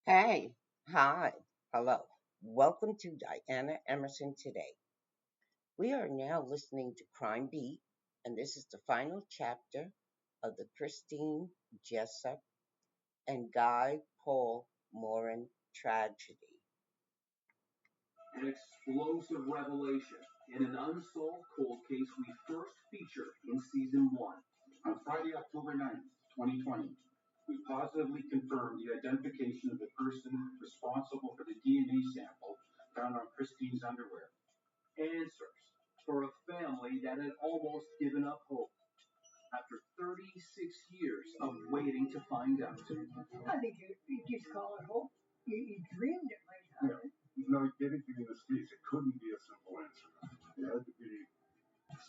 Hey, hi, hello. Welcome to Diana Emerson today. We are now listening to Crime Beat, and this is the final chapter of the Christine Jessup and Guy Paul Morin tragedy. An explosive revelation in an unsolved cold case we first featured in season one. On Friday, October 9th, 2020, we positively confirmed the identification of the person responsible for the DNA sample found on Christine's underwear. Answers for a family that had almost given up hope after 36 years of waiting to find out. I think you just call it hope. You dreamed it might happen. No, anything in this case, it couldn't be a simple answer. It had to be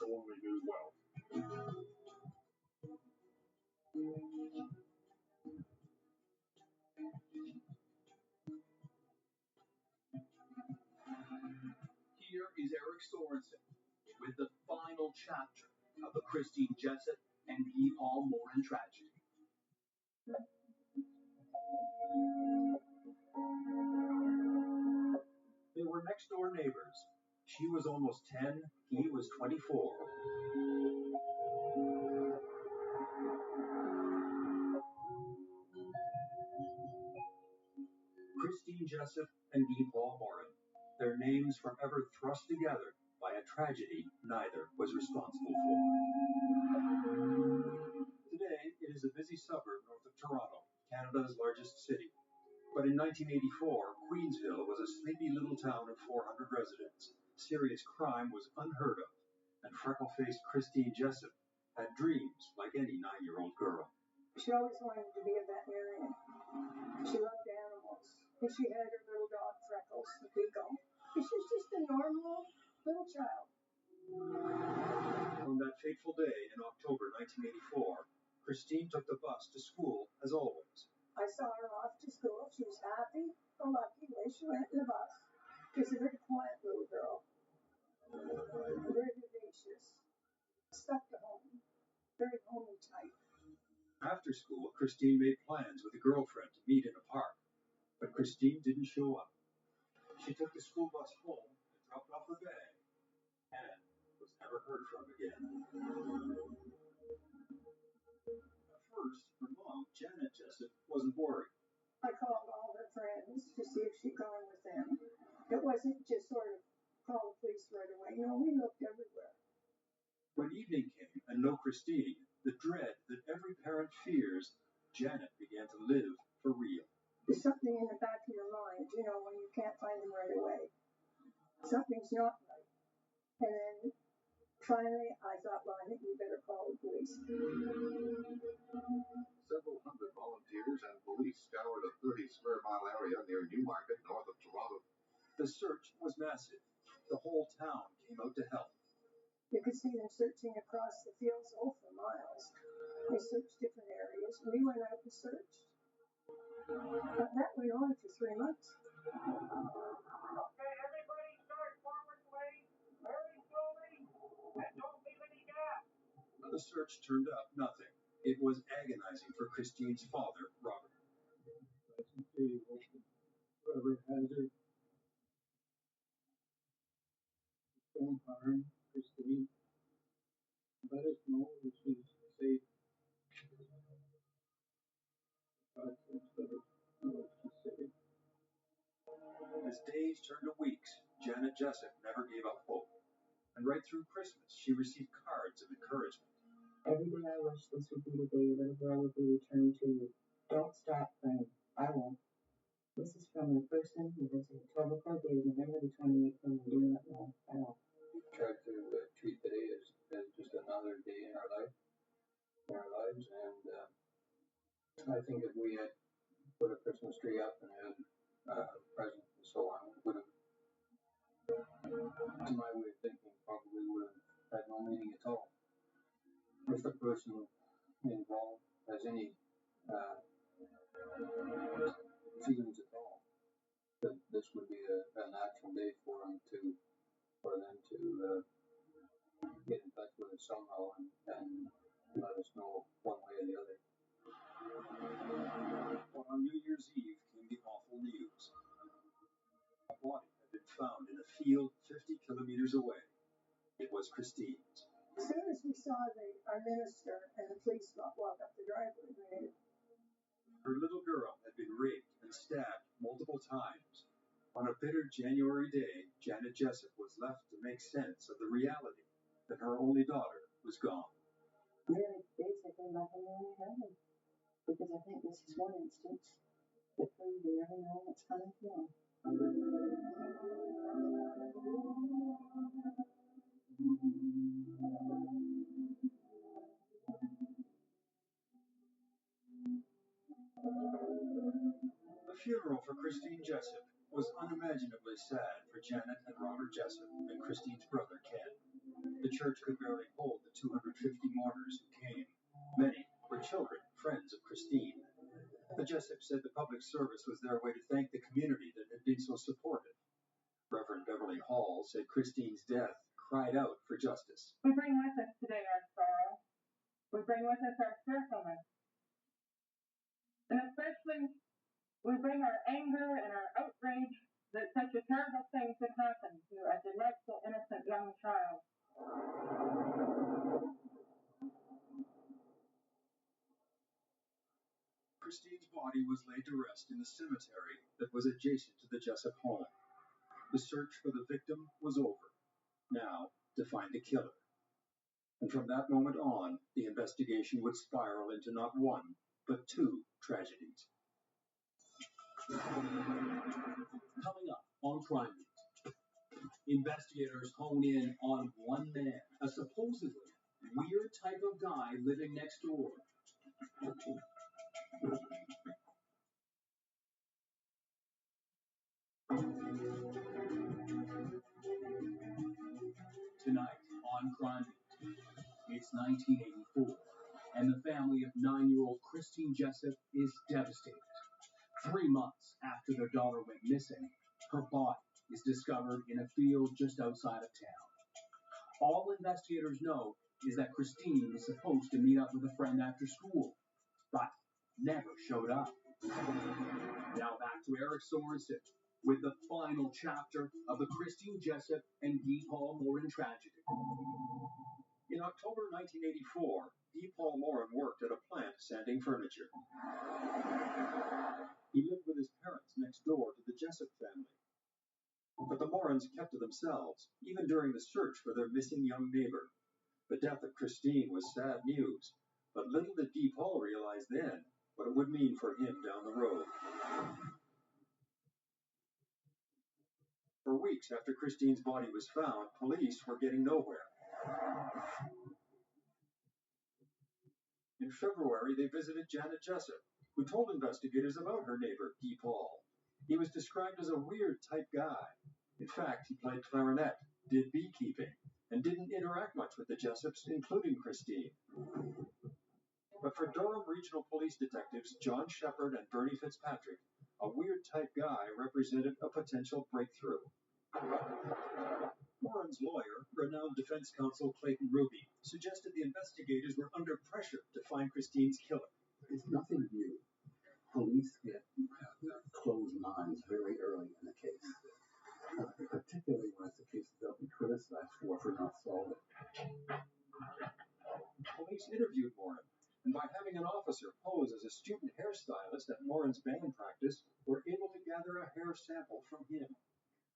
someone we knew well. Here is Eric Sorensen with the final chapter of the Christine Jessup and Guy Paul Morin tragedy. They were next door neighbors. She was almost 10, he was 24. Christine Jessup and Guy Paul Morin, their names forever thrust together by a tragedy neither was responsible for. Today, it is a busy suburb north of Toronto, Canada's largest city. But in 1984, Queensville was a sleepy little town of 400 residents. Serious crime was unheard of, and freckle-faced Christine Jessup had dreams like any 9-year-old girl. She always wanted to be a veterinarian. She loved animals. And she had her little dog Freckles, the Beagle. And she was just a normal little child. On that fateful day in October 1984, Christine took the bus to school as always. I saw her off to school. She was happy, go lucky, the way she went in the bus. She was a very quiet little girl. Very vivacious. Stuck to home. Very homey type. After school, Christine made plans with a girlfriend to meet in a park. But Christine didn't show up. She took the school bus home and dropped off her bag and was never heard from again. At first, her mom, Janet Jessup, wasn't worried. I called all her friends to see if she'd gone with them. It wasn't just sort of call the police right away. No, we looked everywhere. When evening came and no Christine, the dread that every parent fears, Janet began to live for real. There's something in the back of your mind, when you can't find them right away. Something's not right. And then finally, I thought, well, I think we better call the police. Several hundred volunteers and police scoured a 30-square-mile area near Newmarket, north of Toronto. The search was massive. The whole town came out to help. You could see them searching across the fields, for miles. They searched different areas. We went out and searched. But that went on for 3 months. Okay, everybody start forward way, very slowly, and don't leave any gap. The search turned up nothing. It was agonizing for Christine's father, Robert. Whoever has her, don't harm Christine. Let us know if she's safe. God, let us know if she's safe. As days turned to weeks, Janet Jessup never gave up hope. And right through Christmas, she received cards of encouragement. Every day I wish this would be the day your little girl would be returned to you. Don't stop praying. I won't. This is from a person who was in Etobicoke Day, November the 28th, and we do not know at all. Try to treat the day as just another day in our lives, and I think if we had put a Christmas tree up and had presents and so on, it would have, in my way of thinking, probably would have had no meaning at all. If the person involved has any feelings at all, that this would be a natural day for them to get in touch with us somehow and let us know one way or the other. But on New Year's Eve came the awful field 50 kilometers away. It was Christine's. As soon as we saw our minister and the police walk up the driveway, we knew. Her little girl had been raped and stabbed multiple times. On a bitter January day, Janet Jessup was left to make sense of the reality that her only daughter was gone. Really, basically nothing really happened. Because I think this is one instance that proves you never know what's coming from. The funeral for Christine Jessup was unimaginably sad for Janet and Robert Jessup and Christine's brother Ken. The church could barely hold the 250 mourners who came. Many were children, friends of Christine. The Jessup said the public service was their way to thank the community that had been so supportive. Reverend Beverly Hall said Christine's death cried out for justice. We bring with us today our sorrow. We bring with us our fearfulness. And especially, we bring our anger and our outrage that such a terrible thing could happen to a delightful, innocent young child. Christine's body was laid to rest in the cemetery that was adjacent to the Jessup home. The search for the victim was over. Now, to find the killer. And from that moment on, the investigation would spiral into not one, but two tragedies. Coming up on Crime Beat, investigators hone in on one man, a supposedly weird type of guy living next door. Tonight on Crime Beat, it's 1984, and the family of 9-year-old Christine Jessup is devastated. 3 months after their daughter went missing, her body is discovered in a field just outside of town. All investigators know is that Christine was supposed to meet up with a friend after school, but never showed up. Now back to Eric Sorensen with the final chapter of the Christine Jessup and Guy Paul Morin tragedy. In October 1984, Guy Paul Morin worked at a plant sanding furniture. He lived with his parents next door to the Jessup family. But the Morins kept to themselves, even during the search for their missing young neighbor. The death of Christine was sad news, but little did Guy Paul realize then what it would mean for him down the road. For weeks after Christine's body was found, police were getting nowhere. In February, they visited Janet Jessup, who told investigators about her neighbor, Guy Paul. He was described as a weird type guy. In fact, he played clarinet, did beekeeping, and didn't interact much with the Jessups, including Christine. But for Durham Regional Police detectives John Shepard and Bernie Fitzpatrick, a weird type guy represented a potential breakthrough. Morin's lawyer, renowned defense counsel Clayton Ruby, suggested the investigators were under pressure to find Christine's killer. It's nothing new. Police get their closed minds very early in the case, particularly when it's a case that they'll be criticized for not solving. Police interviewed Morin, and by having an officer pose as a student hairstylist at Morin's band practice, were able to gather a hair sample from him.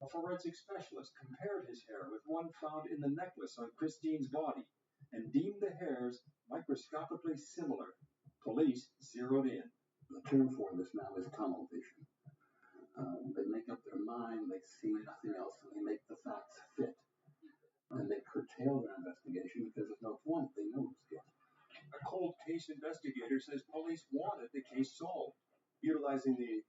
A forensic specialist compared his hair with one found in the necklace on Christine's body and deemed the hairs microscopically similar. Police zeroed in. The term for this now is tunnel vision. They make up their mind, they see nothing else, and they make the facts fit. And they curtail their investigation because there's no point. They know who's guilty. A cold case investigator says police wanted the case solved. Utilizing the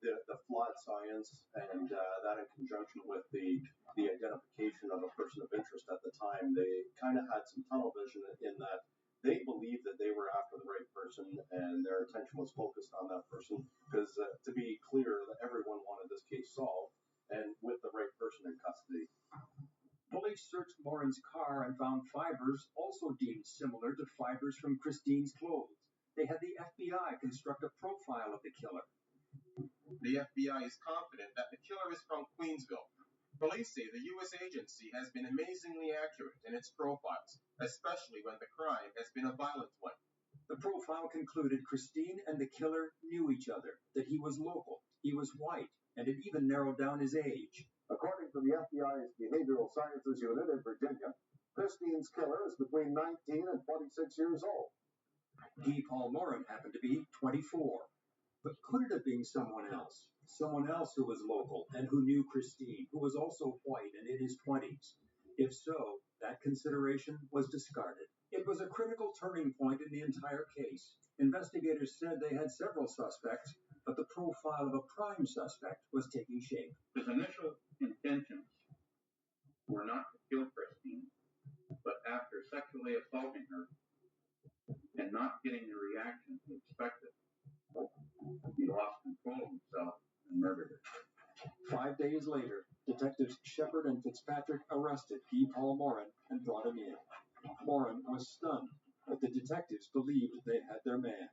flawed science and that in conjunction with the identification of a person of interest at the time, they kind of had some tunnel vision in that they believed that they were after the right person and their attention was focused on that person because, to be clear, that everyone wanted this case solved and with the right person in custody. Police searched Morin's car and found fibers also deemed similar to fibers from Christine's clothes. They had the FBI construct a profile of the killer. The FBI is confident that the killer is from Queensville. Police say the U.S. agency has been amazingly accurate in its profiles, especially when the crime has been a violent one. The profile concluded Christine and the killer knew each other, that he was local, he was white, and it even narrowed down his age. According to the FBI's Behavioral Sciences Unit in Virginia, Christine's killer is between 19 and 26 years old. Guy Paul Morin happened to be 24. But could it have been someone else? Someone else who was local and who knew Christine, who was also white and in his 20s? If so, that consideration was discarded. It was a critical turning point in the entire case. Investigators said they had several suspects, but the profile of a prime suspect was taking shape. His initial intentions were not to kill Christine, but after sexually assaulting her and not getting the reaction he expected, he lost control of himself and murdered her. 5 days later, Detectives Shepard and Fitzpatrick arrested Guy Paul Morin and brought him in. Morin was stunned, but the detectives believed they had their man.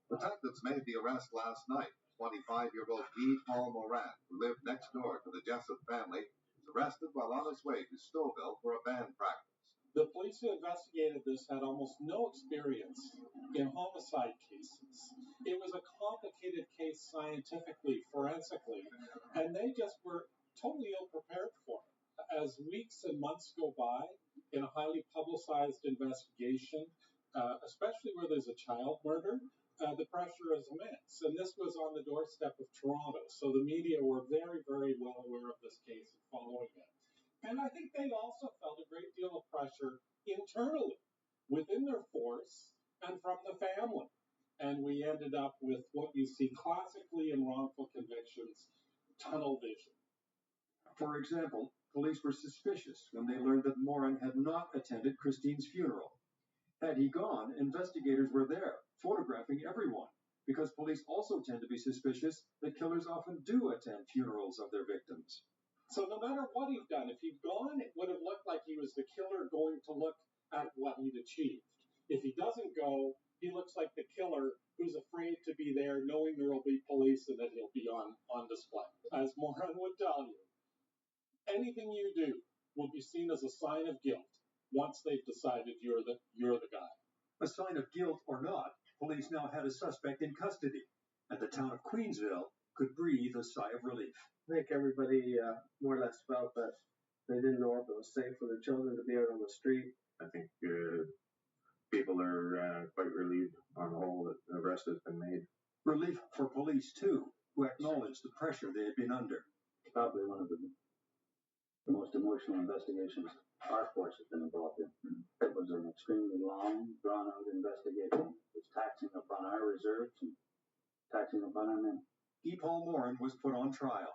Detectives made the arrest last night. 25-year-old Guy Paul Morin, who lived next door to the Jessup family, was arrested while on his way to Stouffville for a band practice. The police who investigated this had almost no experience in homicide cases. It was a complicated case scientifically, forensically, and they just were totally ill-prepared for it. As weeks and months go by in a highly publicized investigation, especially where there's a child murder, the pressure is immense. And this was on the doorstep of Toronto, so the media were very, very well aware of this case and following it. And I think they also felt a great deal of pressure internally within their force and from the family. And we ended up with what you see classically in wrongful convictions, tunnel vision. For example, police were suspicious when they learned that Morin had not attended Christine's funeral. Had he gone, investigators were there, photographing everyone, because police also tend to be suspicious that killers often do attend funerals of their victims. So no matter what he'd done, if he'd gone, it would have looked like he was the killer going to look at what he'd achieved. If he doesn't go, he looks like the killer who's afraid to be there, knowing there will be police and that he'll be on display. As Morin would tell you, anything you do will be seen as a sign of guilt once they've decided you're the guy. A sign of guilt or not, police now had a suspect in custody, and the town of Queensville could breathe a sigh of relief. I think everybody more or less felt that they didn't know if it was safe for their children to be out on the street. I think people are quite relieved on the whole that the arrest has been made. Relief for police, too, who acknowledged the pressure they had been under. Probably one of the most emotional investigations our force has been involved in. It was an extremely long, drawn-out investigation. It was taxing upon our reserves and taxing upon our men. Guy Paul Morin was put on trial.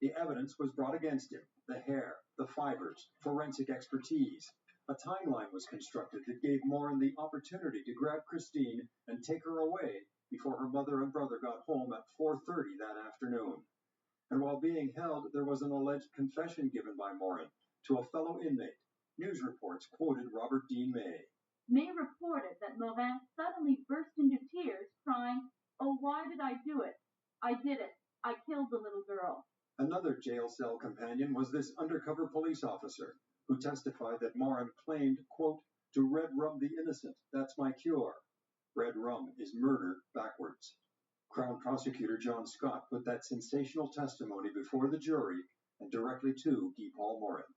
The evidence was brought against him, the hair, the fibers, forensic expertise. A timeline was constructed that gave Morin the opportunity to grab Christine and take her away before her mother and brother got home at 4:30 that afternoon. And while being held, there was an alleged confession given by Morin to a fellow inmate. News reports quoted Robert Dean May. May reported that Morin suddenly burst into tears, crying, "Oh, why did I do it? I did it. I killed the little girl." Another jail cell companion was this undercover police officer, who testified that Morin claimed, quote, to red rum the innocent. That's my cure. Red rum is murder backwards. Crown Prosecutor John Scott put that sensational testimony before the jury and directly to Guy Paul Morin.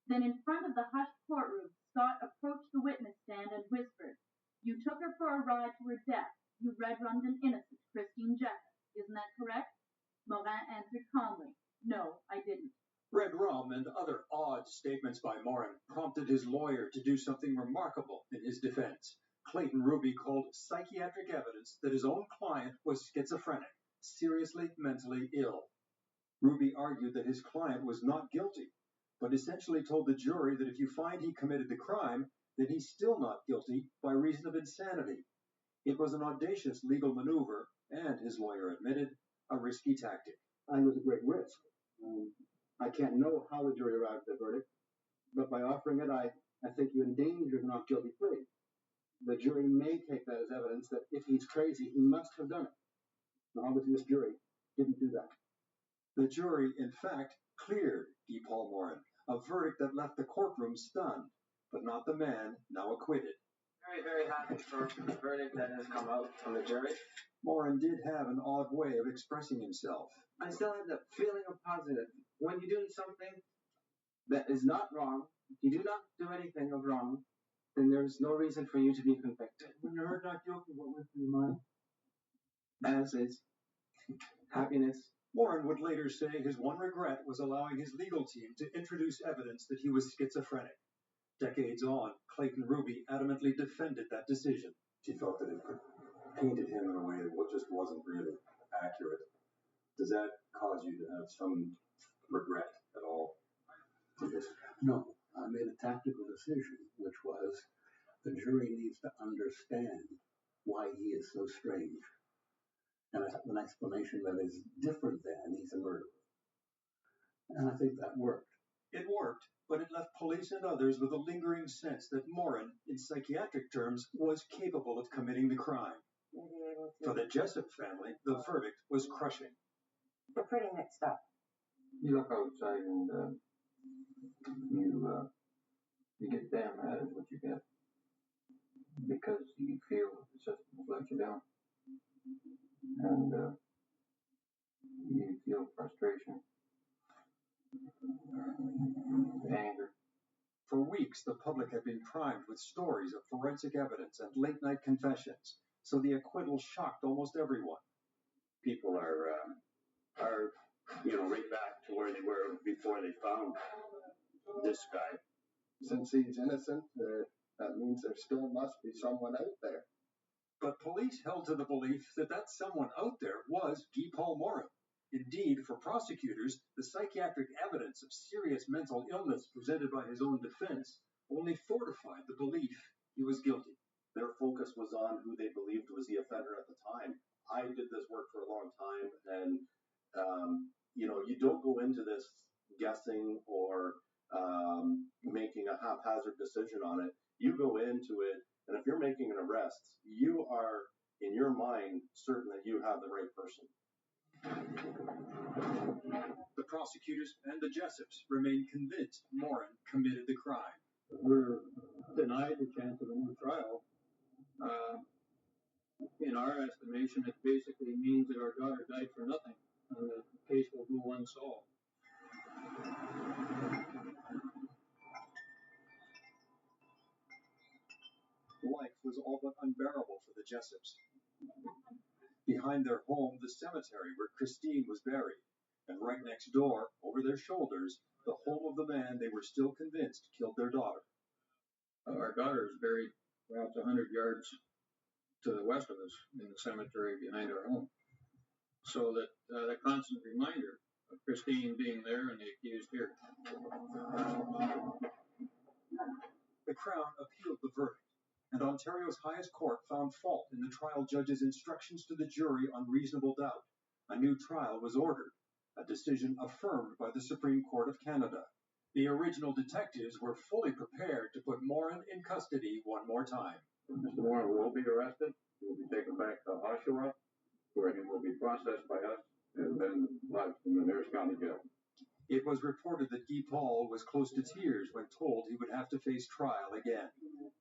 Then in front of the hushed courtroom, Scott approached the witness stand and whispered, "You took her for a ride to her death. You red-rummed an innocent, Christine Jessup. Isn't that correct?" Morin answered calmly, "No, I didn't." Red rum and other odd statements by Morin prompted his lawyer to do something remarkable in his defense. Clayton Ruby called psychiatric evidence that his own client was schizophrenic, seriously mentally ill. Ruby argued that his client was not guilty, but essentially told the jury that if you find he committed the crime, then he's still not guilty by reason of insanity. It was an audacious legal maneuver, and his lawyer admitted, a risky tactic. I was a great risk. I can't know how the jury arrived at the verdict, but by offering it, I think you endangered a not guilty plea. The jury may take that as evidence that if he's crazy, he must have done it. Now, obviously, this jury didn't do that. The jury, in fact, cleared Guy Paul Morin, a verdict that left the courtroom stunned, but not the man now acquitted. Very, very happy for the verdict that has come out from the jury. Morin did have an odd way of expressing himself. I still have the feeling of positive. When you're doing something that is not wrong, if you do not do anything of wrong, then there's no reason for you to be convicted. When you heard not guilty, what went through your mind? As is happiness. Morin would later say his one regret was allowing his legal team to introduce evidence that he was schizophrenic. Decades on, Clayton Ruby adamantly defended that decision. He felt that it painted him in a way that just wasn't really accurate. Does that cause you to have some regret at all? No, I made a tactical decision, which was the jury needs to understand why he is so strange. And I have an explanation that is different than he's a murderer. And I think that worked. It worked, but it left police and others with a lingering sense that Morin, in psychiatric terms, was capable of committing the crime. For the Jessup family, the verdict was crushing. We're pretty mixed up. You look outside and you get damn mad at what you get because you feel the system has let you down, and you feel frustration, anger. For weeks, the public had been primed with stories of forensic evidence and late-night confessions, so the acquittal shocked almost everyone. People are right back to where they were before they found this guy. Since he's innocent, that means there still must be someone out there. But police held to the belief that that someone out there was Guy Paul Morin. Indeed, for prosecutors, the psychiatric evidence of serious mental illness presented by his own defense only fortified the belief he was guilty. Their focus was on who they believed was the offender at the time. I did this work for a long time, and you don't go into this guessing or making a haphazard decision on it. You go into it, and if you're making an arrest, you are, in your mind, certain that you have the right person. The prosecutors and the Jessups remained convinced Morin committed the crime. We're denied the chance of a new trial. In our estimation, it basically means that our daughter died for nothing, and the case will go unsolved. Life was all but unbearable for the Jessups. Behind their home, the cemetery where Christine was buried, and right next door, over their shoulders, the home of the man they were still convinced killed their daughter. Our daughter is buried perhaps 100 yards to the west of us in the cemetery behind our home. So that the constant reminder of Christine being there and the accused here. The Crown appealed the verdict, and Ontario's highest court found fault in the trial judge's instructions to the jury on reasonable doubt. A new trial was ordered, a decision affirmed by the Supreme Court of Canada. The original detectives were fully prepared to put Morin in custody one more time. Mr. Morin will be arrested. He will be taken back to Oshawa, where he will be processed by us and then lodged in the nearest county jail. It was reported that Guy Paul was close to tears when told he would have to face trial again.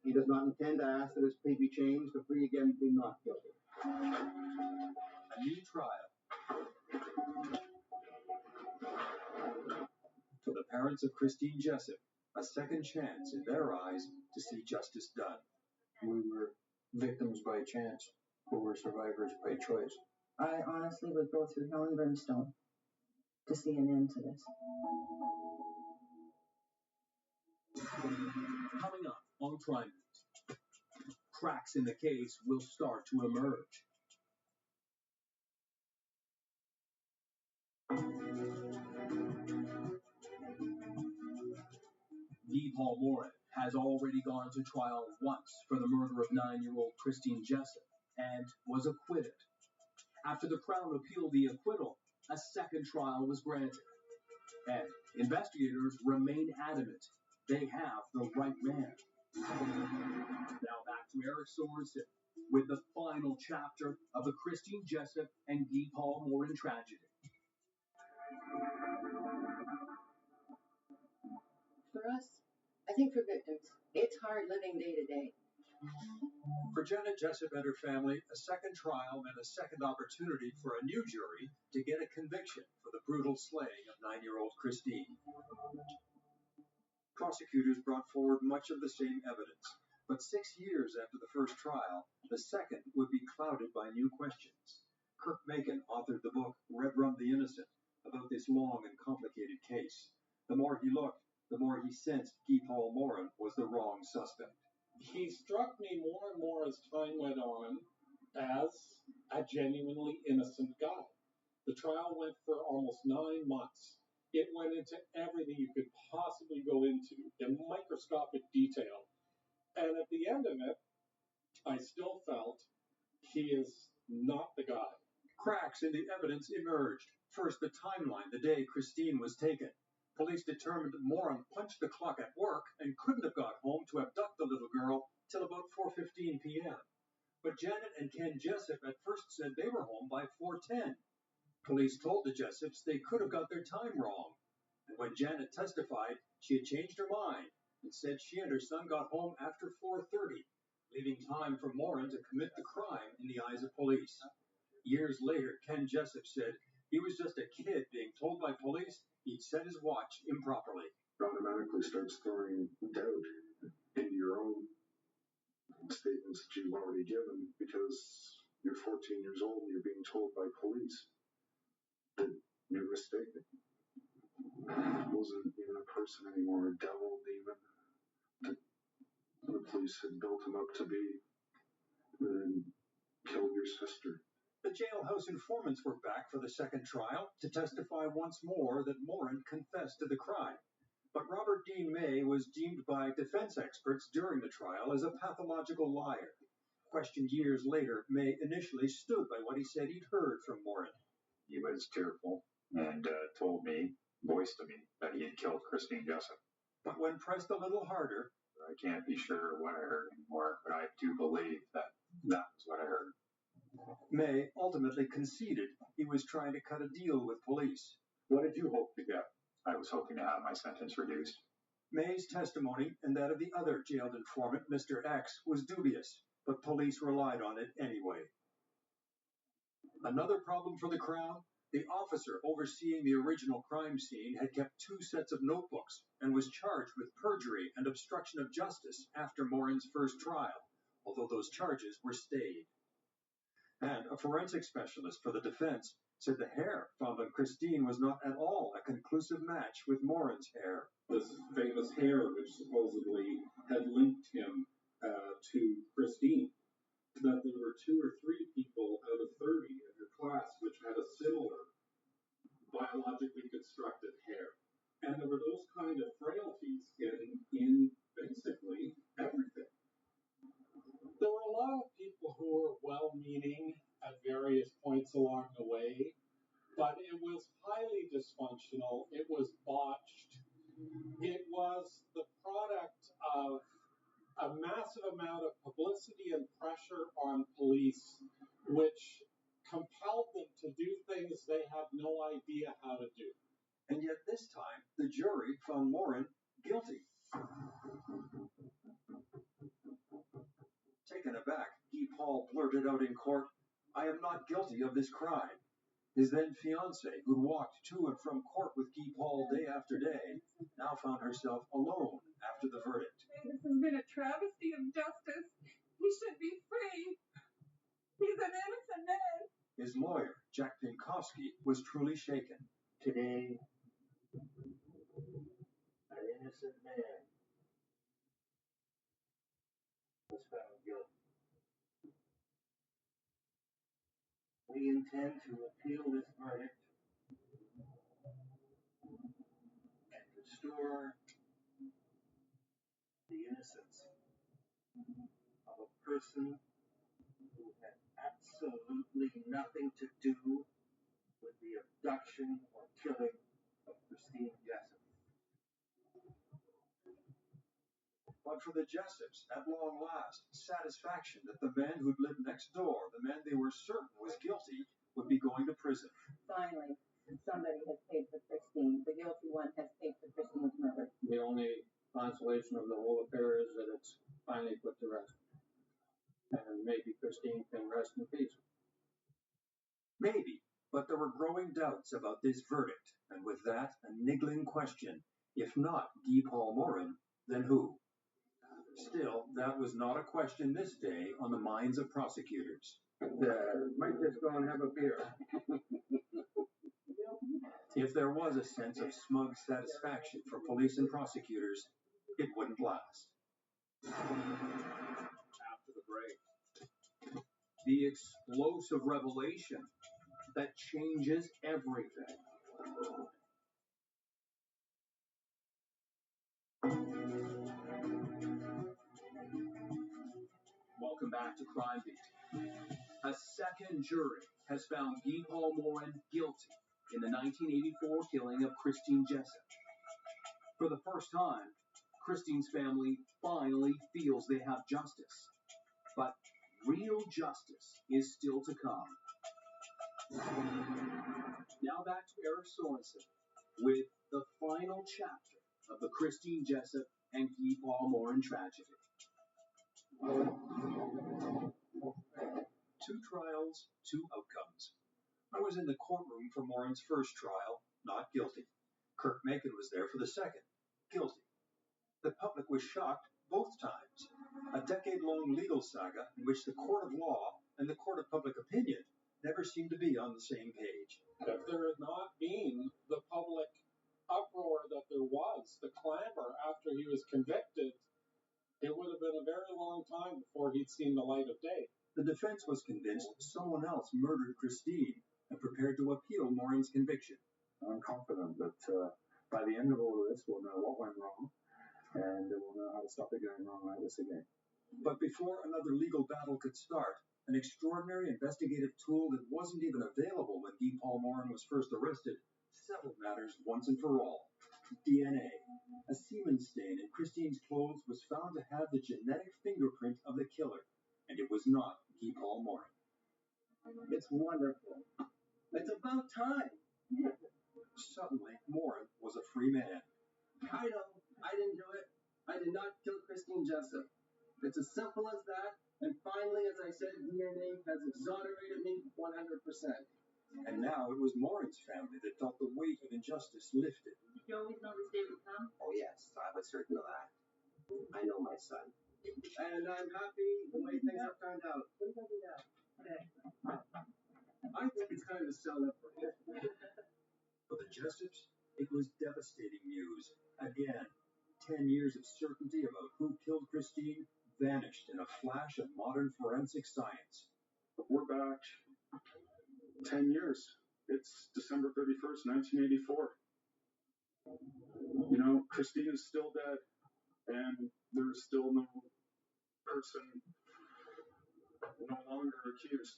He does not intend to ask that his plea be changed to plea again being not guilty. A new trial. For the parents of Christine Jessup, a second chance in their eyes to see justice done. We were victims by chance, or were survivors by choice. I honestly would go through hell and brimstone to see an end to this. Coming up on Crime Beat, cracks in the case will start to emerge. Guy Paul Morin has already gone to trial once for the murder of 9-year-old Christine Jessup and was acquitted. After the Crown appealed the acquittal, a second trial was granted. And investigators remain adamant they have the right man. Now back to Eric Sorensen with the final chapter of the Christine Jessup and Guy Paul Morin tragedy. For us, I think for victims, it's hard living day to day. For Janet Jessup and her family, a second trial meant a second opportunity for a new jury to get a conviction for the brutal slaying of 9-year-old Christine. Prosecutors brought forward much of the same evidence, but 6 years after the first trial, the second would be clouded by new questions. Kirk Macon authored the book Red Rum the Innocent about this long and complicated case. The more he looked, the more he sensed Guy Paul Morin was the wrong suspect. He struck me more and more as time went on as a genuinely innocent guy. The trial went for almost 9 months. It went into everything you could possibly go into in microscopic detail. And at the end of it, I still felt he is not the guy. Cracks in the evidence emerged. First, the timeline the day Christine was taken. Police determined that Morin punched the clock at work and couldn't have got home to abduct the little girl till about 4:15 p.m. But Janet and Ken Jessup at first said they were home by 4:10. Police told the Jessups they could have got their time wrong. And when Janet testified, she had changed her mind and said she and her son got home after 4:30, leaving time for Morin to commit the crime in the eyes of police. Years later, Ken Jessup said he was just a kid being told by police he'd set his watch improperly. It automatically starts throwing doubt into your own statements that you've already given because you're 14 years old and you're being told by police that you're mistaken. It wasn't even a person anymore, a devil, demon that the police had built him up to be and killed your sister. The jailhouse informants were back for the second trial to testify once more that Morin confessed to the crime. But Robert Dean May was deemed by defense experts during the trial as a pathological liar. Questioned years later, May initially stood by what he said he'd heard from Morin. He was tearful and told me, voiced to me, that he had killed Christine Jessup. But when pressed a little harder, I can't be sure what I heard anymore, but I do believe that that was what I heard. May ultimately conceded he was trying to cut a deal with police. What did you hope to get? I was hoping to have my sentence reduced. May's testimony and that of the other jailed informant, Mr. X, was dubious, but police relied on it anyway. Another problem for the Crown? The officer overseeing the original crime scene had kept 2 sets of notebooks and was charged with perjury and obstruction of justice after Morin's first trial, although those charges were stayed. And a forensic specialist for the defense said the hair found on Christine was not at all a conclusive match with Morin's hair. This famous hair, which supposedly had linked him to Christine, that there were 2 or 3 people out of 30 in her class which had a similar biologically constructed hair. And there were those kind of frailties in basically everything. There were a lot of people who were well-meaning at various points along the way, but it was highly dysfunctional. It was botched. It was the product of a massive amount of publicity and pressure on police, which compelled them to do things they had no idea how to do. And yet this time, the jury found Morin guilty. Taken aback, Guy Paul blurted out in court, "I am not guilty of this crime." His then fiancée, who walked to and from court with Guy Paul day after day, now found herself alone after the verdict. This has been a travesty of justice. He should be free. He's an innocent man. His lawyer, Jack Pinkowski, was truly shaken. Today, an innocent man was found guilty. We intend to appeal this verdict and restore the innocence of a person who had absolutely nothing to do with the abduction or killing of Christine Jessup. But for the Jessups, at long last, satisfaction that the man who'd lived next door, the man they were certain was guilty, would be going to prison. Finally, somebody has paid for Christine. The guilty one has paid for Christine's murder. The only consolation of the whole affair is that it's finally put to rest. And maybe Christine can rest in peace. Maybe, but there were growing doubts about this verdict, and with that, a niggling question. If not Guy Paul Morin, then who? Still, that was not a question this day on the minds of prosecutors. Might just go and have a beer. If there was a sense of smug satisfaction for police and prosecutors, it wouldn't last. After the break, the explosive revelation that changes everything. Welcome back to Crime Beat. A second jury has found Guy Paul Morin guilty in the 1984 killing of Christine Jessup. For the first time, Christine's family finally feels they have justice. But real justice is still to come. Now back to Eric Sorensen with the final chapter of the Christine Jessup and Guy Paul Morin tragedy. 2 trials, 2 outcomes. I was in the courtroom for Morin's first trial, not guilty. Kirk Macon was there for the second, guilty. The public was shocked both times. A decade-long legal saga in which the court of law and the court of public opinion never seemed to be on the same page. If there had not been the public uproar that there was, the clamor after he was convicted, it would have been a very long time before he'd seen the light of day. The defense was convinced someone else murdered Christine and prepared to appeal Morin's conviction. I'm confident that by the end of all of this, we'll know what went wrong, and we'll know how to stop it going wrong like this again. But before another legal battle could start, an extraordinary investigative tool that wasn't even available when Guy Paul Morin was first arrested settled matters once and for all. DNA. A semen stain in Christine's clothes was found to have the genetic fingerprint of the killer, and it was not Guy Paul Morin. It's wonderful. It's about time. Suddenly, Morin was a free man. I know. I didn't do it. I did not kill Christine Jessup. It's as simple as that. And finally, as I said, DNA has exonerated me 100%. And now it was Morin's family that felt the weight of injustice lifted. Did you always know this day would come? Oh, yes. I was certain of that. I know my son. And I'm happy the way things have turned out. What are you going to do now? Okay. I think it's time to sell it for him. For the Jessups, it was devastating news. Again, 10 years of certainty about who killed Christine vanished in a flash of modern forensic science. We're back 10 years. It's December 31st, 1984. You know, Christine is still dead, and there's still no person no longer accused.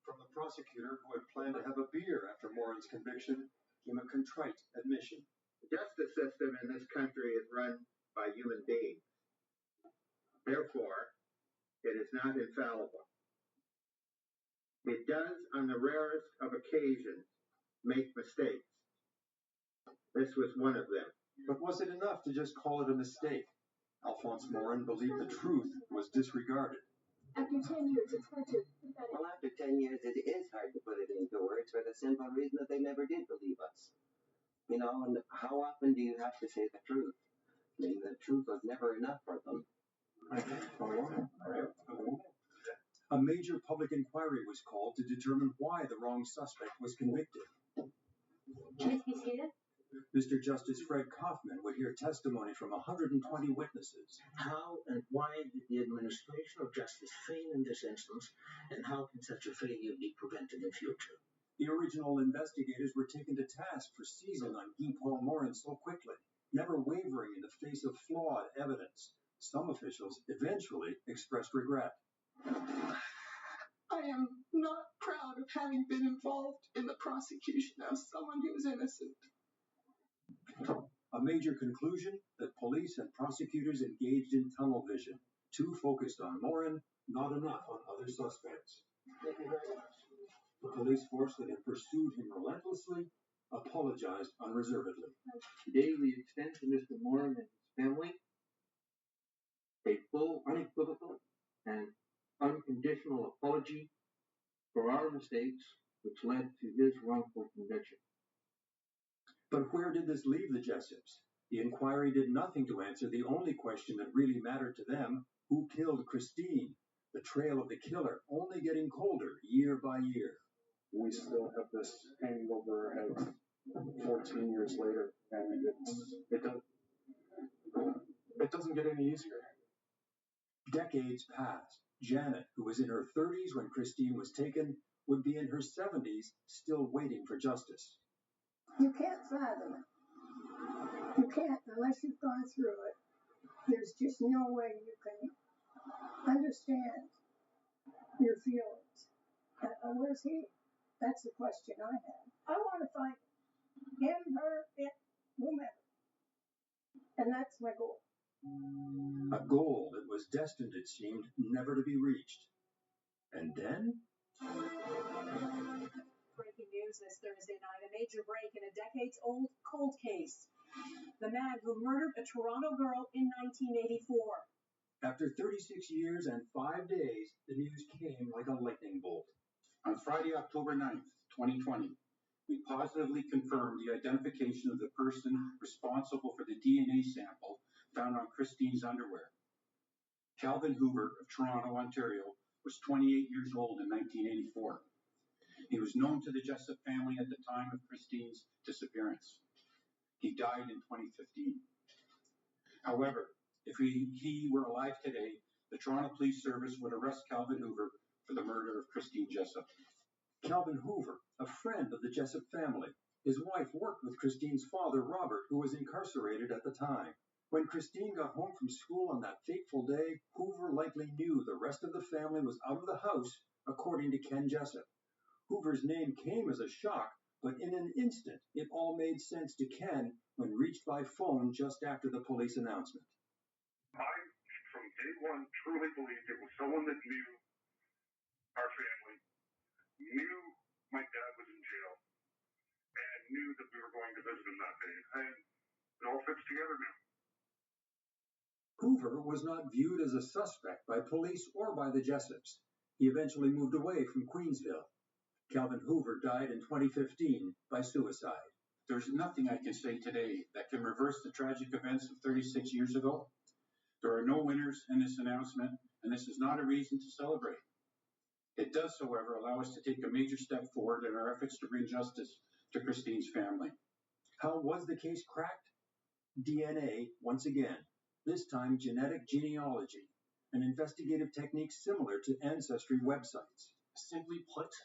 From the prosecutor who had planned to have a beer after Morin's conviction came a contrite admission. The justice system in this country is run by human beings. Therefore, it is not infallible. It does, on the rarest of occasions, make mistakes. This was one of them. But was it enough to just call it a mistake? Alphonse Morin believed the truth was disregarded. After 10 years, it's hard to put that in. Well, after 10 years, it is hard to put it into words for the simple reason that they never did believe us. You know, and how often do you have to say the truth? I mean, the truth was never enough for them. A major public inquiry was called to determine why the wrong suspect was convicted. Can I be seated? Mr. Justice Fred Kaufman would hear testimony from 120 witnesses. How and why did the administration of justice fail in this instance, and how can such a failure be prevented in future? The original investigators were taken to task for seizing on Guy Paul Morin so quickly, never wavering in the face of flawed evidence. Some officials eventually expressed regret. I am not proud of having been involved in the prosecution of someone who is innocent. A major conclusion that police and prosecutors engaged in tunnel vision, too focused on Morin, not enough on other suspects. Thank you very much. The police force that had pursued him relentlessly apologized unreservedly. Today we extend to Mr. Moran and his family a full, unequivocal, and unconditional apology for our mistakes which led to his wrongful conviction. But where did this leave the Jessups? The inquiry did nothing to answer the only question that really mattered to them: who killed Christine? The trail of the killer only getting colder year by year. We still have this hanging over our heads 14 years later, and it doesn't get any easier. Decades passed. Janet, who was in her 30s when Christine was taken, would be in her 70s, still waiting for justice. You can't fathom it. You can't unless you've gone through it. There's just no way you can understand your feelings. Where's he? That's the question I have. I want to find him, her, it, whomever. And that's my goal. A goal that was destined, it seemed, never to be reached. And then? Breaking news this Thursday night, a major break in a decades-old cold case. The man who murdered a Toronto girl in 1984. After 36 years and 5 days, the news came like a lightning bolt. On Friday, October 9th, 2020, we positively confirmed the identification of the person responsible for the DNA sample found on Christine's underwear. Calvin Hoover of Toronto, Ontario, was 28 years old in 1984. He was known to the Jessup family at the time of Christine's disappearance. He died in 2015. However, if he were alive today, the Toronto Police Service would arrest Calvin Hoover for the murder of Christine Jessup. Calvin Hoover, a friend of the Jessup family. His wife worked with Christine's father, Robert, who was incarcerated at the time. When Christine got home from school on that fateful day, Hoover likely knew the rest of the family was out of the house, according to Ken Jessup. Hoover's name came as a shock, but in an instant, it all made sense to Ken when reached by phone just after the police announcement. I, from day one, truly believed it was someone that knew our family, knew my dad was in jail, and knew that we were going to visit him that day. And it all fits together now. Hoover was not viewed as a suspect by police or by the Jessups. He eventually moved away from Queensville. Calvin Hoover died in 2015 by suicide. There's nothing I can say today that can reverse the tragic events of 36 years ago. There are no winners in this announcement, and this is not a reason to celebrate. It does, however, allow us to take a major step forward in our efforts to bring justice to Christine's family. How was the case cracked? DNA, once again, this time genetic genealogy, an investigative technique similar to ancestry websites. Simply put,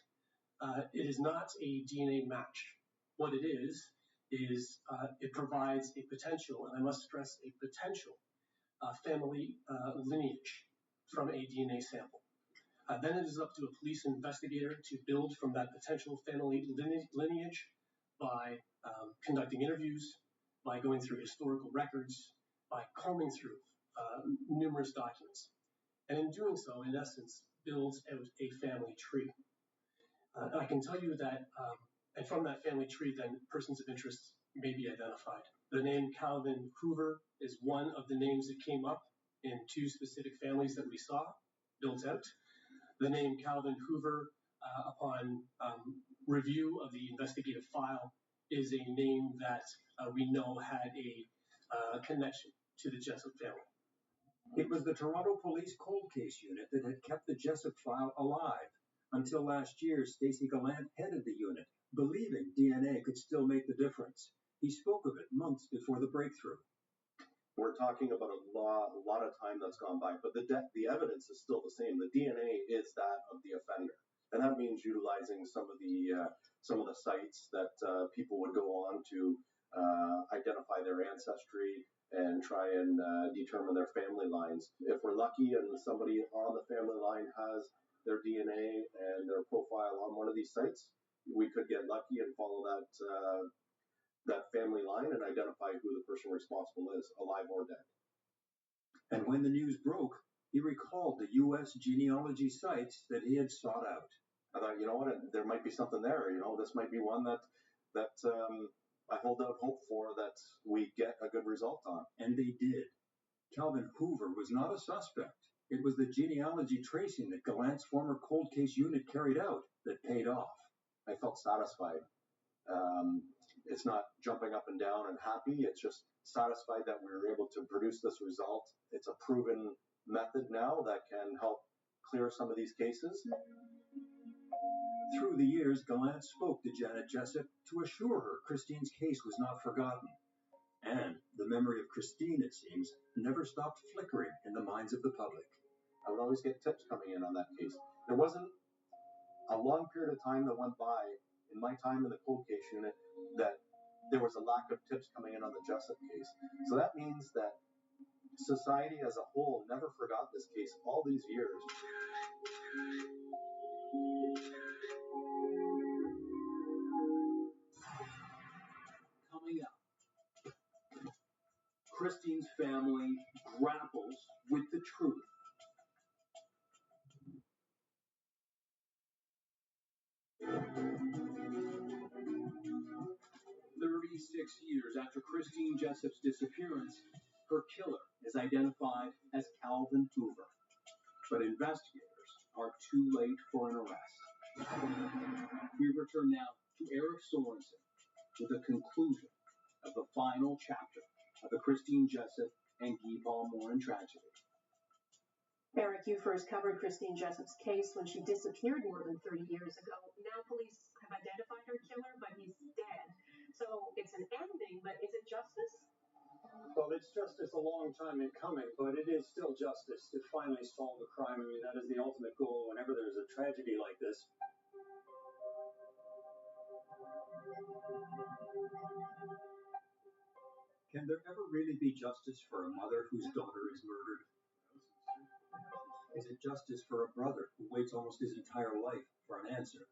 it is not a DNA match. What it is it provides a potential, and I must stress a potential, family lineage from a DNA sample. Then it is up to a police investigator to build from that potential family lineage by conducting interviews, by going through historical records, by combing through numerous documents. And in doing so, in essence, builds out a family tree. I can tell you that, and from that family tree, then persons of interest may be identified. The name Calvin Hoover is one of the names that came up in two specific families that we saw built out. The name Calvin Hoover, upon review of the investigative file, is a name that we know had a connection to the Jessup family. It was the Toronto Police Cold Case Unit that had kept the Jessup file alive. Until last year, Stacey Gallant headed the unit, believing DNA could still make the difference. He spoke of it months before the breakthrough. We're talking about a lot of time that's gone by, but the evidence is still the same. The DNA is that of the offender, and that means utilizing some of the sites that people would go on to identify their ancestry and try and determine their family lines. If we're lucky and somebody on the family line has their DNA and their profile on one of these sites, we could get lucky and follow that family line and identify who the person responsible is, alive or dead. And when the news broke, he recalled the U.S. genealogy sites that he had sought out. I thought, you know what, there might be something there. This might be one that that I hold out hope for that we get a good result on. And they did. Calvin Hoover was not a suspect. It was the genealogy tracing that Gallant's former cold case unit carried out that paid off. I felt satisfied. It's not jumping up and down and happy. It's just satisfied that we were able to produce this result. It's a proven method now that can help clear some of these cases. Through the years, Gallant spoke to Janet Jessup to assure her Christine's case was not forgotten. And the memory of Christine, it seems, never stopped flickering in the minds of the public. I would always get tips coming in on that case. There wasn't a long period of time that went by in my time in the cold case unit that there was a lack of tips coming in on the Jessup case. So that means that society as a whole never forgot this case all these years. Coming up, Christine's family grapples with the truth. Years after Christine Jessup's disappearance, her killer is identified as Calvin Hoover. But investigators are too late for an arrest. We return now to Eric Sorensen with the conclusion of the final chapter of the Christine Jessup and Guy Paul Morin tragedy. Eric, you first covered Christine Jessup's case when she disappeared more than 30 years ago. Now police have identified her killer, but he's dead. So it's an ending, but is it justice? Well, it's justice a long time in coming, but it is still justice to finally solve the crime. I mean, that is the ultimate goal whenever there's a tragedy like this. Can there ever really be justice for a mother whose daughter is murdered? Is it justice for a brother who waits almost his entire life for an answer?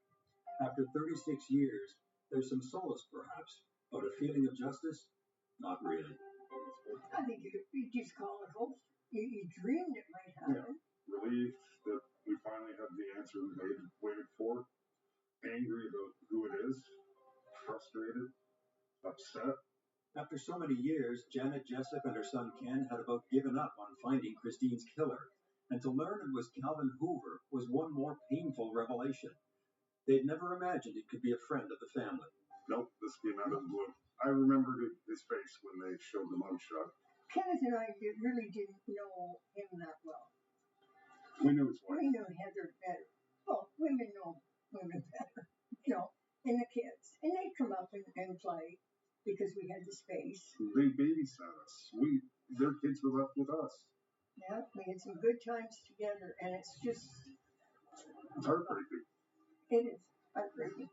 After 36 years, there's some solace perhaps, but a feeling of justice? Not really. I think you just call it hope. You dreamed it might happen. Yeah. Relief that we finally have the answer we waited for. Angry about who it is. Frustrated. Upset. After so many years, Janet Jessup and her son Ken had about given up on finding Christine's killer. And to learn it was Calvin Hoover was one more painful revelation. They'd never imagined it could be a friend of the family. Nope, this came out of the blue. I remembered his face when they showed the mugshot. Kenneth and I really didn't know him that well. We knew his wife. We knew Heather better. Well, women know women better, and the kids. And they'd come up and play because we had the space. They babysat us. Their kids were left with us. Yeah, we had some good times together, and it's just... It's heartbreaking. It is heartbreaking.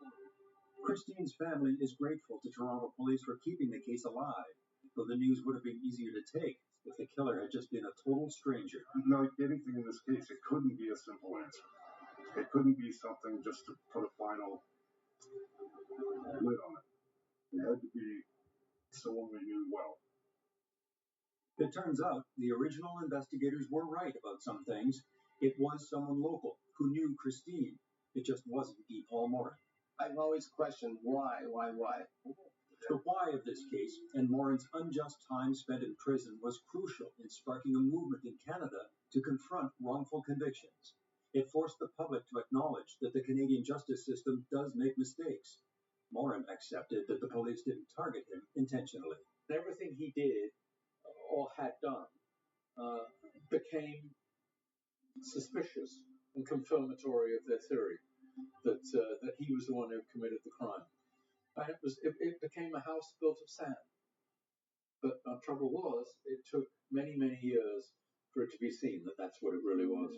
Christine's family is grateful to Toronto police for keeping the case alive, though the news would have been easier to take if the killer had just been a total stranger. Like anything in this case, it couldn't be a simple answer. It couldn't be something just to put a final lid on it. It had to be someone we knew well. It turns out the original investigators were right about some things. It was someone local who knew Christine. It just wasn't Guy Paul Morin. I've always questioned why. The why of this case and Morin's unjust time spent in prison was crucial in sparking a movement in Canada to confront wrongful convictions. It forced the public to acknowledge that the Canadian justice system does make mistakes. Morin accepted that the police didn't target him intentionally. Everything he did or had done became suspicious and confirmatory of their theory that he was the one who committed the crime. And it became a house built of sand. But the trouble was, it took many, many years for it to be seen that that's what it really was.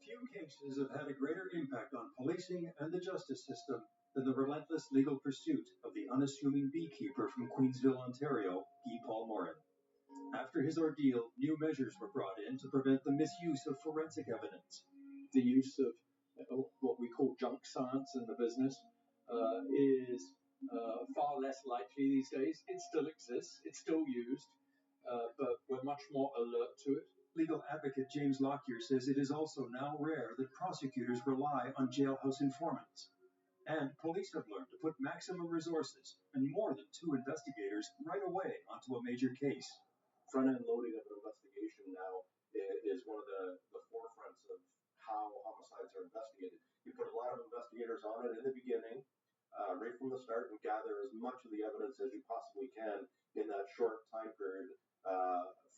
Few cases have had a greater impact on policing and the justice system than the relentless legal pursuit of the unassuming beekeeper from Queensville, Ontario, Guy Paul Morin. After his ordeal, new measures were brought in to prevent the misuse of forensic evidence. The use of what we call junk science in the business is far less likely these days. It still exists, it's still used, but we're much more alert to it. Legal advocate James Lockyer says it is also now rare that prosecutors rely on jailhouse informants. And police have learned to put maximum resources and more than 2 investigators right away onto a major case. Front-end loading of an investigation now is one of the forefronts of how homicides are investigated. You put a lot of investigators on it in the beginning, right from the start, and gather as much of the evidence as you possibly can in that short time period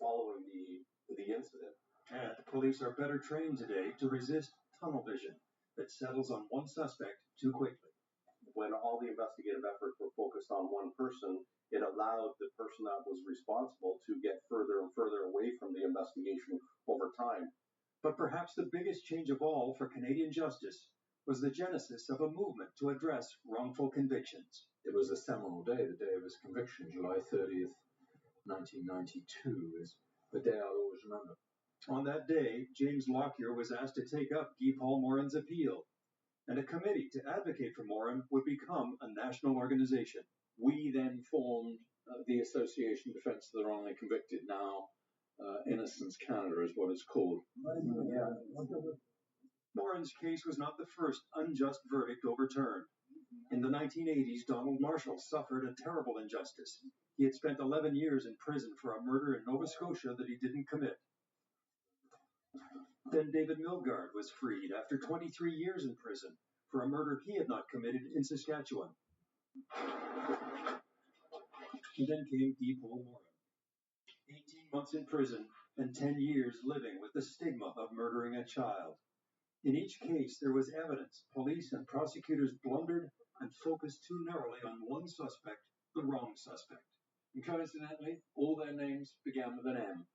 following the incident. And police are better trained today to resist tunnel vision that settles on one suspect too quickly. When all the investigative efforts were focused on one person, it allowed the person that was responsible to get further and further away from the investigation over time. But perhaps the biggest change of all for Canadian justice was the genesis of a movement to address wrongful convictions. It was a seminal day, the day of his conviction, July 30th, 1992, is the day I'll always remember. On that day, James Lockyer was asked to take up Guy Paul Morin's appeal, and a committee to advocate for Morin would become a national organization. We then formed the Association Defence of the Wrongly Convicted, now Innocence Canada is what it's called. Morin's case was not the first unjust verdict overturned. In the 1980s, Donald Marshall suffered a terrible injustice. He had spent 11 years in prison for a murder in Nova Scotia that he didn't commit. Then David Milgaard was freed after 23 years in prison for a murder he had not committed in Saskatchewan. And then came Guy Paul Morin. 18 months in prison and 10 years living with the stigma of murdering a child. In each case, there was evidence police and prosecutors blundered and focused too narrowly on one suspect, the wrong suspect. And coincidentally, all their names began with an M,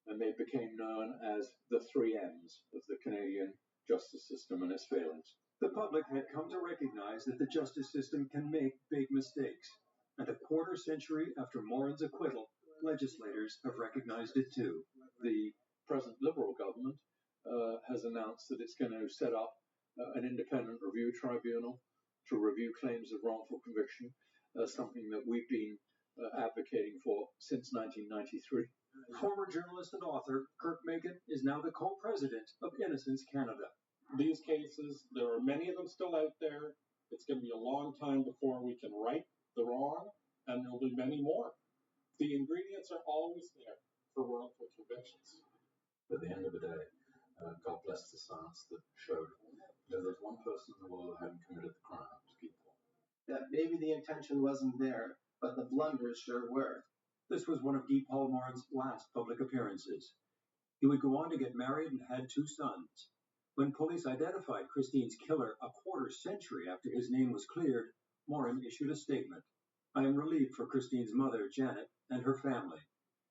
and they became known as the 3 M's of the Canadian justice system and its failings. The public had come to recognize that the justice system can make big mistakes, and a quarter century after Morin's acquittal, legislators have recognized it too. The present Liberal government has announced that it's going to set up an independent review tribunal to review claims of wrongful conviction, something that we've been advocating for since 1993. Former journalist and author Kirk Meighan is now the co-president of Innocence Canada. These cases, there are many of them still out there. It's going to be a long time before we can right the wrong, and there'll be many more. The ingredients are always there for wrongful convictions. At the end of the day, God bless the science that showed that there's one person in the world that hadn't committed the crime. It was Guy Paul. That maybe the intention wasn't there, but the blunders sure were. This was one of Guy Paul Morin's last public appearances. He would go on to get married and had 2 sons. When police identified Christine's killer a quarter century after his name was cleared, Morin issued a statement. I am relieved for Christine's mother, Janet, and her family,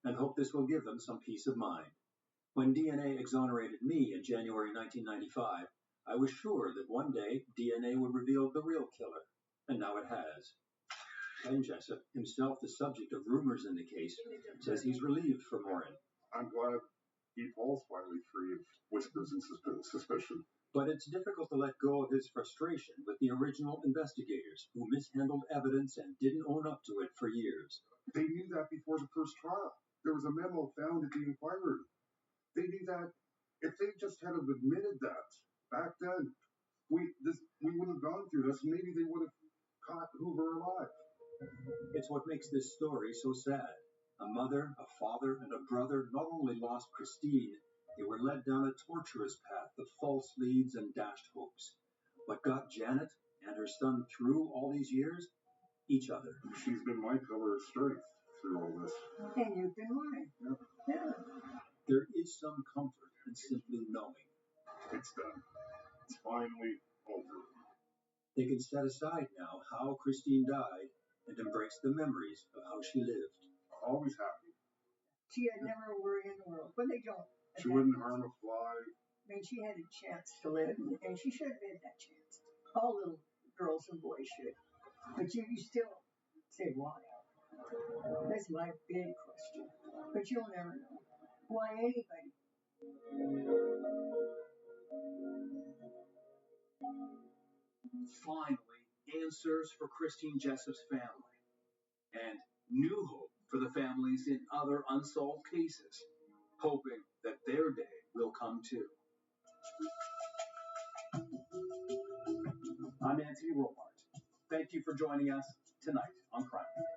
and hope this will give them some peace of mind. When DNA exonerated me in January 1995, I was sure that one day DNA would reveal the real killer, and now it has. Ken Jessup, himself the subject of rumors in the case, says he's relieved for Morin. I'm glad Guy Paul's finally free of whispers and suspicion. But it's difficult to let go of his frustration with the original investigators who mishandled evidence and didn't own up to it for years. They knew that before the first trial. There was a memo found at the inquiry. They knew that. If they just had admitted that back then, we wouldn't have gone through this. Maybe they would have caught Hoover alive. It's what makes this story so sad. A mother, a father, and a brother not only lost Christine, they were led down a tortuous path of false leads and dashed hopes. What got Janet and her son through all these years? Each other. She's been my pillar of strength through all this. And you've been mine. Yep. Yeah. There is some comfort in simply knowing. It's done. It's finally over. They can set aside now how Christine died and embrace the memories of how she lived. Always happy. She had never a worry in the world, but they don't. She wouldn't harm a fly. I mean, she had a chance to live, and she should have had that chance. All little girls and boys should. But you still say, why? That's my big question. But you'll never know. Why anybody? Finally, answers for Christine Jessup's family. And new hope for the families in other unsolved cases, hoping that their day will come too. I'm Anthony Romart. Thank you for joining us tonight on Crime Beat.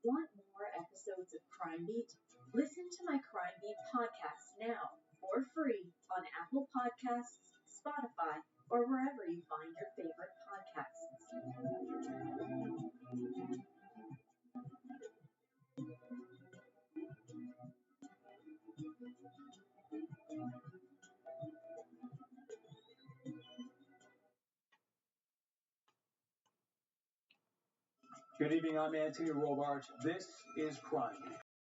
Want more episodes of Crime Beat? Listen to my Crime Beat podcast now for free on Apple Podcasts, Spotify, or wherever you find your favorite podcasts. Good evening, I'm Anthony Robart. This is Crime Beat.